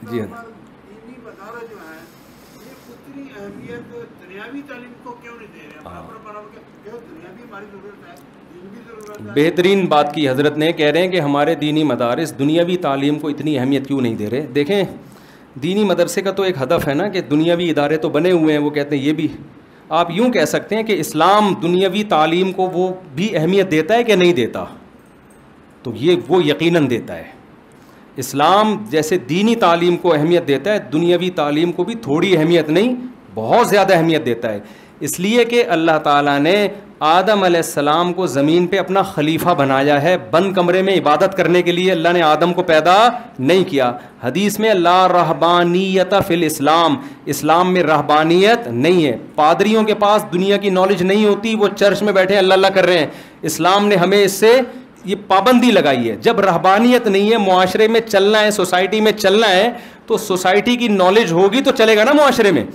जी हाँ। दीनी मदारस जो है ये उतनी अहमियत दुनियावी तालीम को क्यों नहीं दे रहे? बराबर बराबर क्यों? दुनियावी हमारी ज़रूरत है, दीन की ज़रूरत है। बेहतरीन बात की हज़रत ने, कह रहे हैं कि हमारे दीनी मदारिस दुनियावी तालीम को इतनी अहमियत क्यों नहीं दे रहे। देखें, दीनी मदरसे का तो एक हदफ है ना कि दुनियावी इदारे तो बने हुए हैं, वो कहते हैं ये भी आप यूँ कह सकते हैं कि इस्लाम दुनियावी तालीम को वो भी अहमियत देता है कि नहीं देता, तो ये वो यकीनन देता है। इस्लाम जैसे दीनी तालीम को अहमियत देता है, दुनियावी तालीम को भी थोड़ी अहमियत नहीं, बहुत ज़्यादा अहमियत देता है। इसलिए कि अल्लाह ताला ने आदम अलैहिस्सलाम को ज़मीन पे अपना खलीफा बनाया है। बंद कमरे में इबादत करने के लिए अल्लाह ने आदम को पैदा नहीं किया। हदीस में ला रहबानियत फिल इस्लाम, इस्लाम में रहबानियत नहीं है। पादरियों के पास दुनिया की नॉलेज नहीं होती, वो चर्च में बैठे अल्लाह अल्लाह कर रहे हैं। इस्लाम ने हमें इससे ये पाबंदी लगाई है। जब रहबानियत नहीं है, मुआशरे में चलना है, सोसाइटी में चलना है, तो सोसाइटी की नॉलेज होगी तो चलेगा ना मुआशरे में।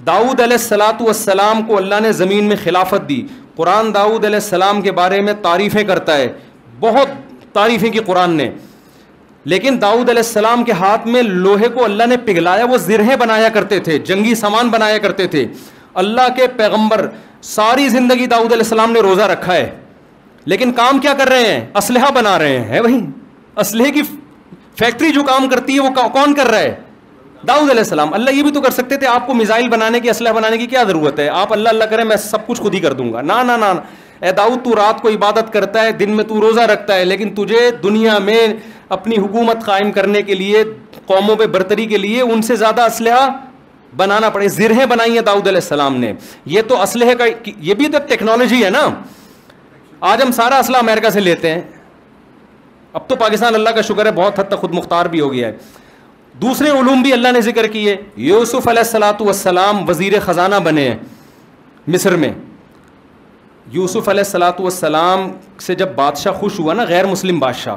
दाऊद अलैहिस्सलातु वस्सलाम को अल्लाह ने ज़मीन में खिलाफत दी। कुरान दाऊद अलैहिस्सलाम के बारे में तारीफ़ें करता है, बहुत तारीफ़ें की कुरान ने। लेकिन दाऊद अलैहिस्सलाम के हाथ में लोहे को अल्लाह ने पिघलाया, वो ज़िरहें बनाया करते थे, जंगी सामान बनाया करते थे। अल्लाह के पैगम्बर सारी ज़िंदगी दाऊद अलैहिस्सलाम ने रोज़ा रखा है, लेकिन काम क्या कर रहे हैं? असलहा बना रहे हैं। वही असलहे की फैक्ट्री जो काम करती है वो कौन कर रहा है? दाऊद अलैहिस्सलाम। अल्लाह ये भी तो कर सकते थे, आपको मिसाइल बनाने की, असलहा बनाने की क्या ज़रूरत है? आप अल्लाह अल्लाह करें, मैं सब कुछ खुद ही कर दूंगा। ना ना ना, ए दाऊद, तू रात को इबादत करता है, दिन में तू रोज़ा रखता है, लेकिन तुझे दुनिया में अपनी हुकूमत कायम करने के लिए, कौमों पे बरतरी के लिए उनसे ज़्यादा असलहा बनाना पड़े। ज़िरहें बनाई है दाऊद अलैहिस्सलाम ने। ये तो असलहे का, ये भी तो टेक्नोलॉजी है ना। आज हम सारा असला अमेरिका से लेते हैं। अब तो पाकिस्तान अल्लाह का शुक्र है बहुत हद तक खुद मुख्तार भी हो गया है। दूसरे उलूम भी अल्लाह ने जिक्र किए। यूसुफ अलैहिस्सलातु वस्सलाम वज़ीर ख़जाना बने हैं मिस्र में। यूसुफ अलैहिस्सलातु वस्सलाम से जब बादशाह खुश हुआ ना, गैर मुस्लिम बादशाह,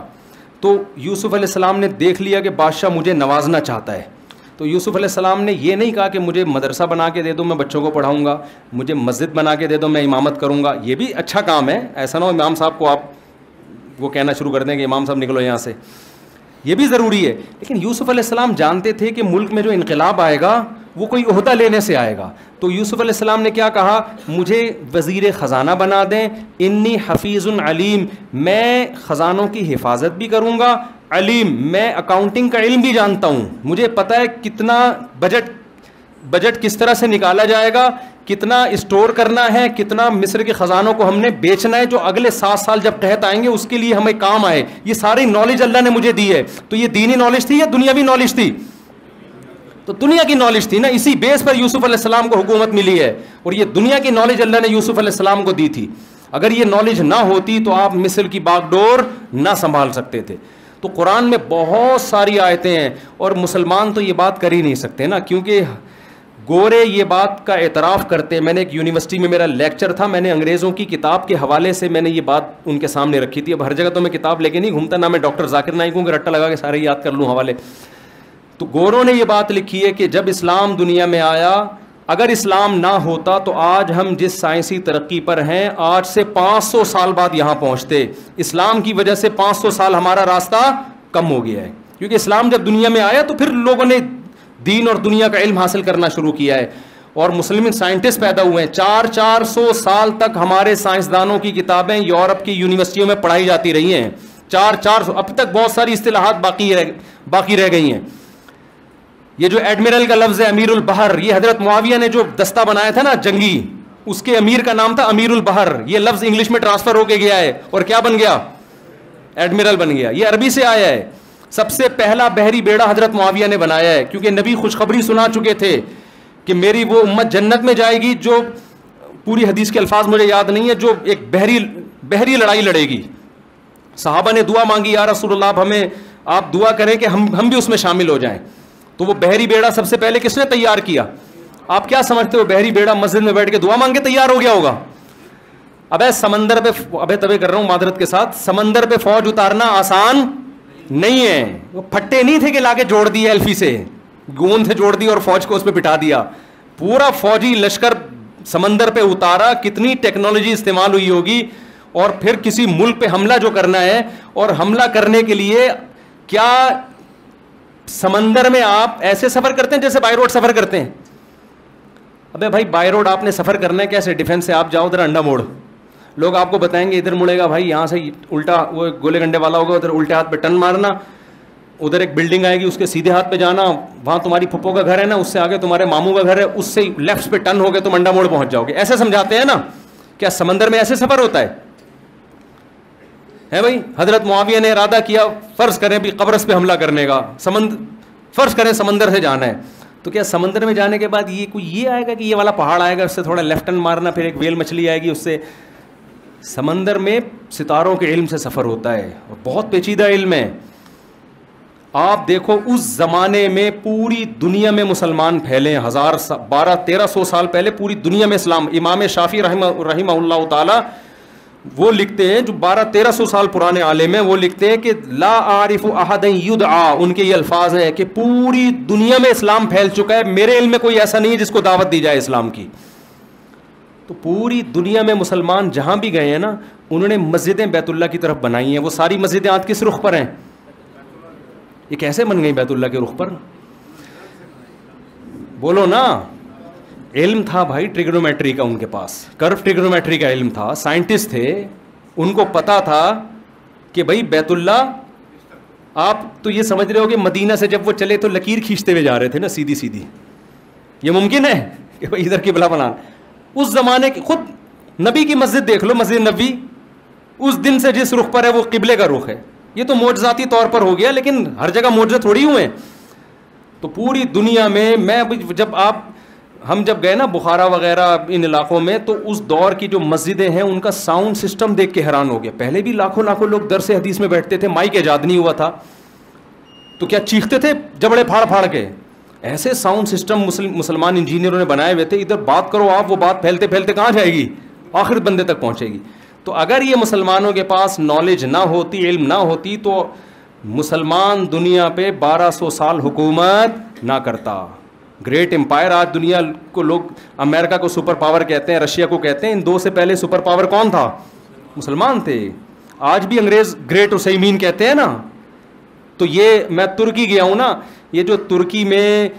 तो यूसुफ अलैहिस्सलाम ने देख लिया कि बादशाह मुझे नवाजना चाहता है। तो यूसुफ अलैहिस्सलाम ने ये नहीं कहा कि मुझे मदरसा बना के दे दो, मैं बच्चों को पढ़ाऊंगा, मुझे मस्जिद बना के दे दो, मैं इमामत करूंगा। ये भी अच्छा काम है, ऐसा ना हो इमाम साहब को आप वो कहना शुरू कर दें कि इमाम साहब निकलो यहाँ से, ये भी ज़रूरी है। लेकिन यूसुफ अलैहिस्सलाम जानते थे कि मुल्क में जो इनकलाब आएगा वो कोई ओहदा लेने से आएगा। तो यूसुफ अलैहिस्सलाम ने क्या कहा? मुझे वज़ीर ख़जाना बना दें, इन्नी हफ़ीज़ुन अलीम, मैं ख़जानों की हिफाजत भी करूँगा, अलीम, मैं अकाउंटिंग का इल्म भी जानता हूँ, मुझे पता है कितना बजट किस तरह से निकाला जाएगा, कितना स्टोर करना है, कितना मिस्र के ख़जानों को हमने बेचना है जो अगले 7 साल जब कहत आएंगे उसके लिए हमें काम आए। ये सारी नॉलेज अल्लाह ने मुझे दी है। तो ये दीनी नॉलेज थी या दुनियावी नॉलेज थी? तो दुनिया की नॉलेज थी ना। इसी बेस पर यूसुफ अलैहिस्सलाम को हुकूमत मिली है, और ये दुनिया की नॉलेज अल्लाह ने यूसुफ अलैहिस्सलाम को दी थी। अगर ये नॉलेज ना होती तो आप मिस्र की बागडोर ना संभाल सकते थे। तो कुरान में बहुत सारी आयतें हैं, और मुसलमान तो ये बात कर ही नहीं सकते ना, क्योंकि गोरे ये बात का एतराफ़ करते हैं। मैंने एक यूनिवर्सिटी में मेरा लेक्चर था, मैंने अंग्रेज़ों की किताब के हवाले से मैंने ये बात उनके सामने रखी थी। अब हर जगह तो मैं किताब लेके नहीं घूमता, ना मैं डॉक्टर जाकिर नाइक हूँ कि रट्टा लगा के सारे याद कर लूँ हवाले। तो गोरों ने ये बात लिखी है कि जब इस्लाम दुनिया में आया, अगर इस्लाम ना होता तो आज हम जिस साइंसी तरक्की पर हैं, आज से 500 साल बाद यहाँ पहुँचते। इस्लाम की वजह से 500 साल हमारा रास्ता कम हो गया है, क्योंकि इस्लाम जब दुनिया में आया तो फिर लोगों ने दीन और दुनिया का इल्म हासिल करना शुरू किया है, और मुस्लिम साइंटिस्ट पैदा हुए हैं। 400 साल तक हमारे साइंसदानों की किताबें यूरोप की यूनिवर्सिटियों में पढ़ाई जाती रही हैं। 400, अब तक बहुत सारी इस्तिलाहात बाकी रह गई हैं। ये जो एडमिरल का लफ्ज़ है, अमीरुल बहर, ये हजरत मुआविया ने जो दस्ता बनाया था ना जंगी, उसके अमीर का नाम था अमीरुल बहर। ये लफ्ज़ इंग्लिश में ट्रांसफ़र होके गया है और क्या बन गया? एडमिरल बन गया। ये अरबी से आया है। सबसे पहला बहरी बेड़ा हजरत मुआविया ने बनाया है, क्योंकि नबी खुशखबरी सुना चुके थे कि मेरी वो उम्मत जन्नत में जाएगी जो, पूरी हदीस के अल्फाज मुझे याद नहीं है, जो एक बहरी लड़ाई लड़ेगी। सहाबा ने दुआ मांगी, या रसूलल्लाह हमें आप दुआ करें कि हम भी उसमें शामिल हो जाएं। तो वो बहरी बेड़ा सबसे पहले किसने तैयार किया? आप क्या समझते हो? बहरी बेड़ा मस्जिद में बैठ के दुआ मांग के तैयार हो गया होगा? अबे समंदर पे, अबे तबे कर रहा हूं मादरत के साथ, समंदर पे फौज उतारना आसान नहीं है। वो फट्टे नहीं थे कि लाके जोड़ दिए एल्फी से, गोंद से जोड़ दी और फौज को उस पर बिठा दिया। पूरा फौजी लश्कर समंदर पे उतारा, कितनी टेक्नोलॉजी इस्तेमाल हुई होगी। और फिर किसी मुल्क पे हमला जो करना है, और हमला करने के लिए क्या समंदर में आप ऐसे सफर करते हैं जैसे बाय रोड सफर करते हैं। अबे भाई बाय रोड आपने सफर करना है कैसे? डिफेंस से आप जाओ उधर अंडा मोड़, लोग आपको बताएंगे इधर मुड़ेगा भाई, यहाँ से उल्टा वो गोले गंडे वाला होगा, उधर उल्टे हाथ पे टर्न मारना, उधर एक बिल्डिंग आएगी उसके सीधे हाथ पे जाना, वहाँ तुम्हारी फुप्पो का घर है ना, उससे आगे तुम्हारे मामू का घर है, उससे लेफ्ट पे टर्न हो गए तुम अंडा मोड़ पहुंच जाओगे। ऐसे समझाते हैं ना। क्या समंदर में ऐसे सफर होता है भाई? हजरत मुआविया ने इरादा किया, फर्ज करें भी कब्रस पे हमला करने का, फर्ज करें समंदर से जाना है, तो क्या समंदर में जाने के बाद ये कोई ये आएगा कि ये वाला पहाड़ आएगा उससे थोड़ा लेफ्ट टर्न मारना, फिर एक वेल मछली आएगी उससे? समंदर में सितारों के इल्म से सफर होता है और बहुत पेचीदा इल्म है। आप देखो उस जमाने में पूरी दुनिया में मुसलमान फैले, 1200-1300 साल पहले पूरी दुनिया में इस्लाम। इमाम शाफी रहिमहुल्लाह ताला वो लिखते हैं, जो 1200-1300 साल पुराने आलिम हैं, वो लिखते हैं कि ला आरिफु अहदन युदआ, उनके ये अल्फाज हैं कि पूरी दुनिया में इस्लाम फैल चुका है, मेरे इल्म में कोई ऐसा नहीं है जिसको दावत दी जाए इस्लाम की। तो पूरी दुनिया में मुसलमान जहां भी गए हैं ना, उन्होंने मस्जिदें बैतुल्लाह की तरफ बनाई हैं। वो सारी मस्जिदें आज किस रुख पर हैं? ये कैसे बन गई बैतुल्लाह के रुख पर? बोलो ना। इल्म था भाई ट्रिग्नोमेट्री का, उनके पास कर्व ट्रिग्नोमेट्री का इल्म था, साइंटिस्ट थे, उनको पता था कि भाई बैतुल्ला, आप तो ये समझ रहे हो कि मदीना से जब वो चले तो लकीर खींचते हुए जा रहे थे ना, सीधी सीधी। ये मुमकिन है कि भाई इधर किबला बनाना? उस जमाने की खुद नबी की मस्जिद देख लो, मस्जिद नबी, उस दिन से जिस रुख पर है वो किबले का रुख है। ये तो मोजजाती तौर पर हो गया, लेकिन हर जगह मोजे थोड़ी हुए। तो पूरी दुनिया में हम जब गए ना बुखारा वगैरह इन इलाकों में, तो उस दौर की जो मस्जिदें हैं उनका साउंड सिस्टम देख के हैरान हो गया। पहले भी लाखों लाखों लोग दरस हदीस में बैठते थे, माइक ईजाद नहीं हुआ था, तो क्या चीखते थे जबड़े फाड़ फाड़ के? ऐसे साउंड सिस्टम मुसलमान इंजीनियरों ने बनाए हुए थे। इधर बात करो आप, वो बात फैलते फैलते कहाँ जाएगी? आखिर बंदे तक पहुँचेगी। तो अगर ये मुसलमानों के पास नॉलेज ना होती, इल्म ना होती, तो मुसलमान दुनिया पे 1200 साल हुकूमत ना करता। ग्रेट एम्पायर, आज दुनिया को लोग अमेरिका को सुपर पावर कहते हैं, रशिया को कहते हैं, इन दो से पहले सुपर पावर कौन था? मुसलमान थे। आज भी अंग्रेज ग्रेट उसैमीन कहते हैं ना। तो ये मैं तुर्की गया हूँ ना, ये जो तुर्की में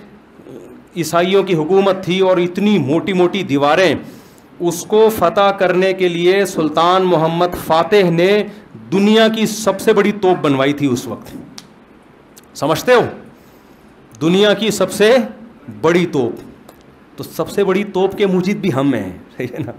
ईसाइयों की हुकूमत थी और इतनी मोटी मोटी दीवारें, उसको फतह करने के लिए सुल्तान मोहम्मद फातिह ने दुनिया की सबसे बड़ी तोप बनवाई थी उस वक्त। समझते हो? दुनिया की सबसे बड़ी तोप। तो सबसे बड़ी तोप के मुजीद भी हम हैं, सही है ना?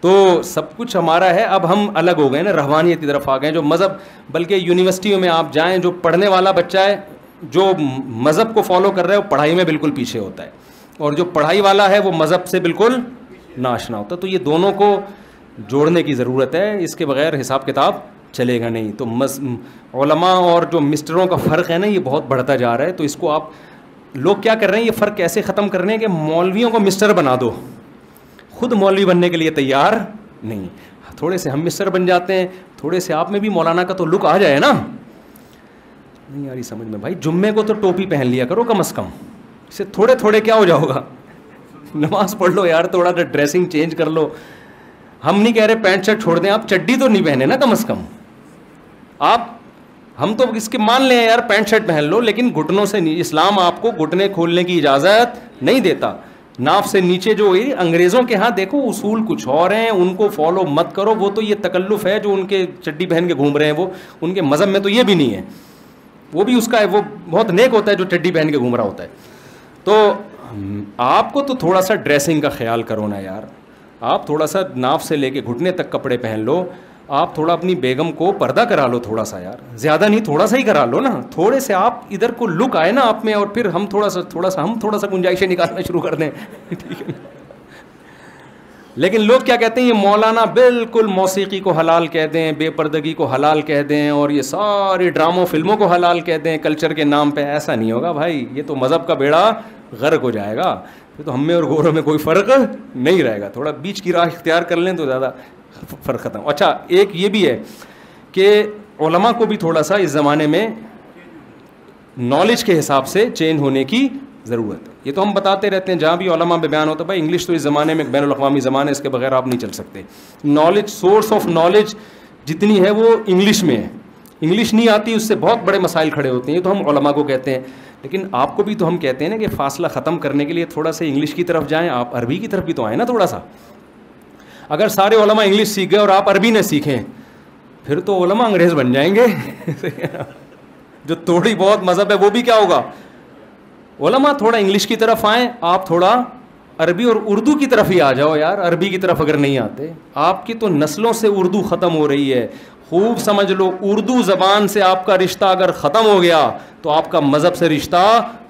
तो सब कुछ हमारा है। अब हम अलग हो गए ना, रहवानियत की तरफ आ गए। जो मज़हब, बल्कि यूनिवर्सिटियों में आप जाएं, जो पढ़ने वाला बच्चा है जो मज़हब को फॉलो कर रहा है वो पढ़ाई में बिल्कुल पीछे होता है, और जो पढ़ाई वाला है वो मज़हब से बिल्कुल नाशना होता है। तो ये दोनों को जोड़ने की ज़रूरत है, इसके बगैर हिसाब किताब चलेगा नहीं। तो उलमा और जो मिस्टरों का फ़र्क है ना, ये बहुत बढ़ता जा रहा है। तो इसको आप लोग क्या कर रहे हैं, ये फ़र्क कैसे ख़त्म करने कि मौलवियों को मिस्टर बना दो, खुद मौलवी बनने के लिए तैयार नहीं। थोड़े से हम मिस्टर बन जाते हैं, थोड़े से आप में भी मौलाना का तो लुक आ जाए ना। नहीं यार ये समझ में भाई, जुम्मे को तो टोपी पहन लिया करो कम से कम, इससे थोड़े थोड़े क्या हो जाओगा। नमाज पढ़ लो यार, थोड़ा ड्रेसिंग चेंज कर लो। हम नहीं कह रहे पैंट शर्ट छोड़ दें, आप चड्डी तो नहीं पहने ना कम से कम। हम तो इसके मान लें यार पैंट शर्ट पहन लो, लेकिन घुटनों से नहीं। इस्लाम आपको घुटने खोलने की इजाज़त नहीं देता। नाफ से नीचे जो है, अंग्रेज़ों के यहाँ देखो उसूल कुछ और हैं, उनको फॉलो मत करो। वो तो ये तकल्लुफ़ है जो उनके चड्डी पहन के घूम रहे हैं, वो उनके मज़हब में तो ये भी नहीं है। वो भी उसका है, वो बहुत नेक होता है जो चड्डी पहन के घूम रहा होता है। तो आपको तो थोड़ा सा ड्रेसिंग का ख्याल करो ना यार। आप थोड़ा सा नाफ से लेके घुटने तक कपड़े पहन लो। आप थोड़ा अपनी बेगम को पर्दा करा लो थोड़ा सा यार, ज़्यादा नहीं, थोड़ा सा ही करा लो ना। थोड़े से आप इधर को लुक आए ना आप में, और फिर हम थोड़ा सा गुंजाइशें निकालना शुरू कर दें। ठीक है। लेकिन लोग क्या कहते हैं, ये मौलाना बिल्कुल मौसीकी को हलाल कह दें, बेपर्दगी को हलाल कह दें, और ये सारी ड्रामों फिल्मों को हलाल कह दें कल्चर के नाम पे। ऐसा नहीं होगा भाई, ये तो मज़हब का बेड़ा गर्क हो जाएगा। फिर तो हम में और गोरों में कोई फ़र्क नहीं रहेगा। थोड़ा बीच की राह इख्तियार कर लें तो ज़्यादा फ़र्क ख़त्म। अच्छा, एक ये भी है कि उलमा को भी थोड़ा सा इस ज़माने में नॉलेज के हिसाब से चेंज होने की ज़रूरत है। ये तो हम बताते रहते हैं, जहाँ भी उलमा में बयान होता है, भाई इंग्लिश तो इस ज़माने में बैनुल अक़वामी ज़माना है, इसके बगैर आप नहीं चल सकते। नॉलेज, सोर्स ऑफ नॉलेज जितनी है वो इंग्लिश में है। इंग्लिश नहीं आती उससे बहुत बड़े मसाइल खड़े होते हैं, ये तो हम उलमा को कहते हैं। लेकिन आपको भी तो हम कहते हैं ना कि फ़ासला ख़त्म करने के लिए थोड़ा सा इंग्लिश की तरफ जाएं, आप अरबी की तरफ भी तो आए ना थोड़ा सा। अगर सारे उलमा इंग्लिश सीख गए और आप अरबी ने सीखें, फिर तो उलमा अंग्रेज़ बन जाएंगे जो थोड़ी बहुत मज़हब है वो भी क्या होगा। उलमा थोड़ा इंग्लिश की तरफ आएँ, आप थोड़ा अरबी और उर्दू की तरफ ही आ जाओ यार। अरबी की तरफ अगर नहीं आते, आपकी तो नस्लों से उर्दू ख़त्म हो रही है। खूब समझ लो, उर्दू ज़बान से आपका रिश्ता अगर ख़त्म हो गया तो आपका मज़हब से रिश्ता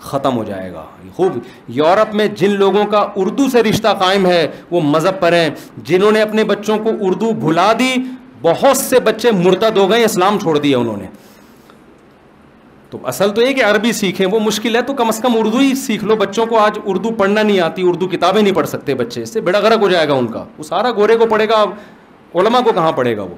ख़त्म हो जाएगा। खूब यूरोप में जिन लोगों का उर्दू से रिश्ता कायम है वो मज़हब पर हैं। जिन्होंने अपने बच्चों को उर्दू भुला दी, बहुत से बच्चे मुर्तद हो गए, इस्लाम छोड़ दिया उन्होंने। तो असल तो ये कि अरबी सीखें, वो मुश्किल है तो कम से कम उर्दू ही सीख लो। बच्चों को आज उर्दू पढ़ना नहीं आती, उर्दू किताबें नहीं पढ़ सकते बच्चे, इससे बेड़ा गर्क हो जाएगा उनका। वो सारा गोरे को पढ़ेगा, उलमा को कहाँ पढ़ेगा वो।